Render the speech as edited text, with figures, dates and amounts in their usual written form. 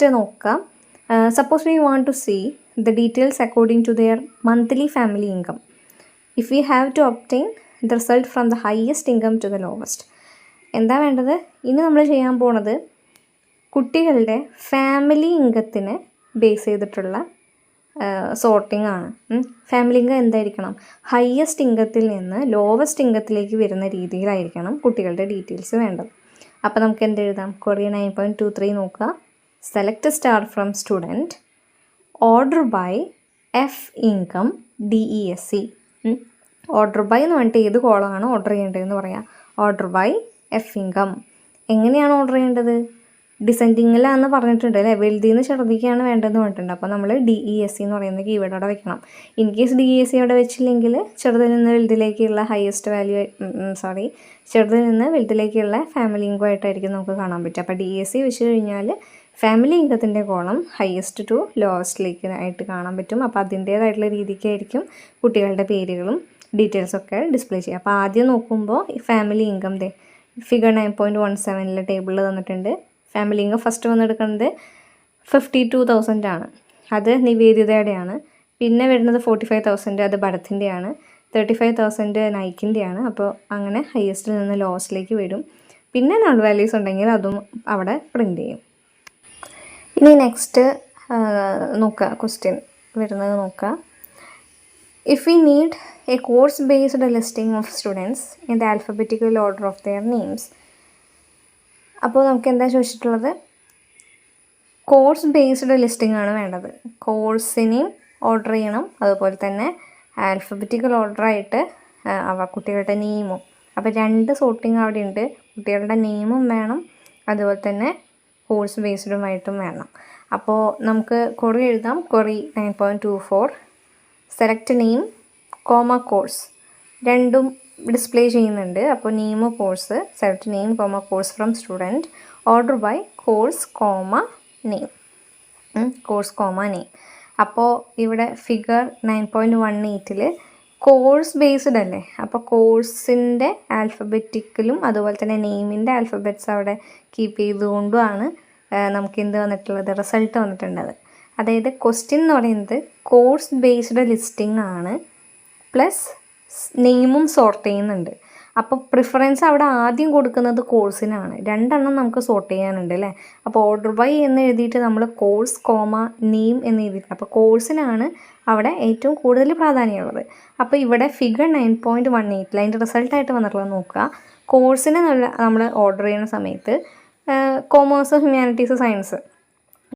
നോക്കാം. Suppose we want to see the details according to their monthly family income. If we have to obtain the result from the highest income to the lowest. എന്താ വേണ്ടത്? ഇനി നമ്മൾ ചെയ്യാൻ പോണത് കുട്ടികളുടെ family ഇൻകത്തിനെ base ചെയ്തിട്ടുള്ള sorting ആണ്. ഫാമിലി ഇൻകം എന്തായിരിക്കണം? ഹയസ്റ്റ് ഇൻകത്തിൽ നിന്ന് ലോവസ്റ്റ് ഇൻകത്തിലേക്ക് വരുന്ന രീതിയിലായിരിക്കണം കുട്ടികളുടെ ഡീറ്റെയിൽസ് വേണ്ടത്. അപ്പോൾ നമുക്ക് എന്തെഴുതാം? ക്വറി 9.23 നോക്കുക. Select star from student, order by F income DESC. Order by എന്ന് പറഞ്ഞിട്ട് ഏത് കോളമാണ് ഓർഡർ ചെയ്യേണ്ടതെന്ന് പറയാം. Order by F income. എങ്ങനെയാണ് ഓർഡർ ചെയ്യേണ്ടത്? ഡിസെൻഡിങ്ങിലാണെന്ന് പറഞ്ഞിട്ടുണ്ട് അല്ലേ? വലുതിൽ നിന്ന് ചെറുതിക്കാണ് വേണ്ടതെന്ന് പറഞ്ഞിട്ടുണ്ട്. അപ്പോൾ നമ്മൾ DESC എന്ന് പറയുന്ന കീവേഡ് അവിടെ വെക്കണം. ഇൻ കേസ് DESC അവിടെ വെച്ചില്ലെങ്കിൽ ചെറുതിൽ നിന്ന് വലുതിലേക്കുള്ള ഹയസ്റ്റ് വാല്യൂ ചെറുതിൽ നിന്ന് വലുതിലേക്കുള്ള ഫാമിലി ഇൻകം ആയിട്ടായിരിക്കും നമുക്ക് കാണാൻ പറ്റുക. അപ്പോൾ DESC വെച്ച് കഴിഞ്ഞാൽ ഫാമിലി ഇൻകത്തിൻ്റെ കോളം ഹയസ്റ്റ് ടു ലോവസ്റ്റിലേക്ക് ആയിട്ട് കാണാൻ പറ്റും. അപ്പോൾ അതിൻ്റേതായിട്ടുള്ള രീതിക്കായിരിക്കും കുട്ടികളുടെ പേരുകളും ഡീറ്റെയിൽസൊക്കെ ഡിസ്പ്ലേ ചെയ്യുക. അപ്പോൾ ആദ്യം നോക്കുമ്പോൾ ഫാമിലി ഇൻകം ഫിഗർ 9.17 ടേബിളിൽ തന്നിട്ടുണ്ട്. ഫാമിലി ഇൻകം ഫസ്റ്റ് വന്നെടുക്കുന്നത് 52,000 ആണ്. അത് നിവേദിതയുടെയാണ്. പിന്നെ വരുന്നത് 45,000 അത് ഭരത്തിൻ്റെയാണ്. 35,000 നൈക്കിൻ്റെയാണ്. അപ്പോൾ അങ്ങനെ ഹയസ്റ്റിൽ നിന്ന് ലോവസ്റ്റിലേക്ക് വരും. പിന്നെ നൾ വാല്യൂസ് ഉണ്ടെങ്കിൽ അതും അവിടെ പ്രിൻ്റ് ചെയ്യും. ഇനി നെക്സ്റ്റ് നോക്കുക, ക്വസ്റ്റ്യൻ വരുന്നത് നോക്കുക. If we need A course based listing of students in the alphabetical order of their names. അപ്പോൾ നമുക്ക് എന്താ ചോദിച്ചിട്ടുള്ളത്? കോഴ്സ് ബേസ്ഡ് ലിസ്റ്റിംഗ് ആണ് വേണ്ടത്. കോഴ്സിനെയും ഓർഡർ ചെയ്യണം, അതുപോലെ തന്നെ ആൽഫബറ്റിക്കൽ ഓർഡറായിട്ട് കുട്ടികളുടെ നെയിമും. അപ്പോൾ രണ്ട് സോർട്ടിങ് അവിടെ ഉണ്ട്. കുട്ടികളുടെ നെയിമും വേണം, അതുപോലെ തന്നെ കോഴ്സ് ബേസ്ഡുമായിട്ടും വേണം. അപ്പോൾ നമുക്ക് ക്വറി എഴുതാം. Query 9.24 select name comma course രണ്ടും ഡിസ്പ്ലേ ചെയ്യുന്നുണ്ട്. അപ്പോൾ name course, select name comma course from student, order by course comma name, course comma name. അപ്പോൾ ഇവിടെ ഫിഗർ 9.18 കോഴ്സ് ബേസ്ഡ് അല്ലേ? അപ്പോൾ കോഴ്സിൻ്റെ ആൽഫബറ്റിക്കലും അതുപോലെ തന്നെ നെയിമിൻ്റെ ആൽഫബറ്റ്സ് അവിടെ കീപ്പ് ചെയ്തുകൊണ്ടുമാണ് നമുക്ക് എന്ത് വന്നിട്ടുള്ളത്? റിസൾട്ട് വന്നിട്ടുള്ളത്. അതായത് ക്വസ്റ്റ്യൻ എന്ന് പറയുന്നത് കോഴ്സ് ബേസ്ഡ് ലിസ്റ്റിംഗ് ആണ്, പ്ലസ് നെയിമും സോർട്ട് ചെയ്യുന്നുണ്ട്. അപ്പോൾ പ്രിഫറൻസ് അവിടെ ആദ്യം കൊടുക്കുന്നത് കോഴ്സിനാണ്. രണ്ടെണ്ണം നമുക്ക് സോർട്ട് ചെയ്യാനുണ്ട് അല്ലേ? അപ്പോൾ ഓർഡർ ബൈ എന്ന് എഴുതിയിട്ട് നമ്മൾ കോഴ്സ് കോമ നെയിം എന്ന് എഴുതിയിട്ടുണ്ട്. അപ്പോൾ കോഴ്സിനാണ് അവിടെ ഏറ്റവും കൂടുതൽ പ്രാധാന്യമുള്ളത്. അപ്പോൾ ഇവിടെ ഫിഗർ 9.18 അതിൻ്റെ റിസൾട്ടായിട്ട് വന്നിട്ടുള്ളത് നോക്കുക. കോഴ്സിനെ നമ്മൾ ഓർഡർ ചെയ്യുന്ന സമയത്ത് കോമേഴ്സ്, ഹ്യൂമാനിറ്റീസ്, സയൻസ്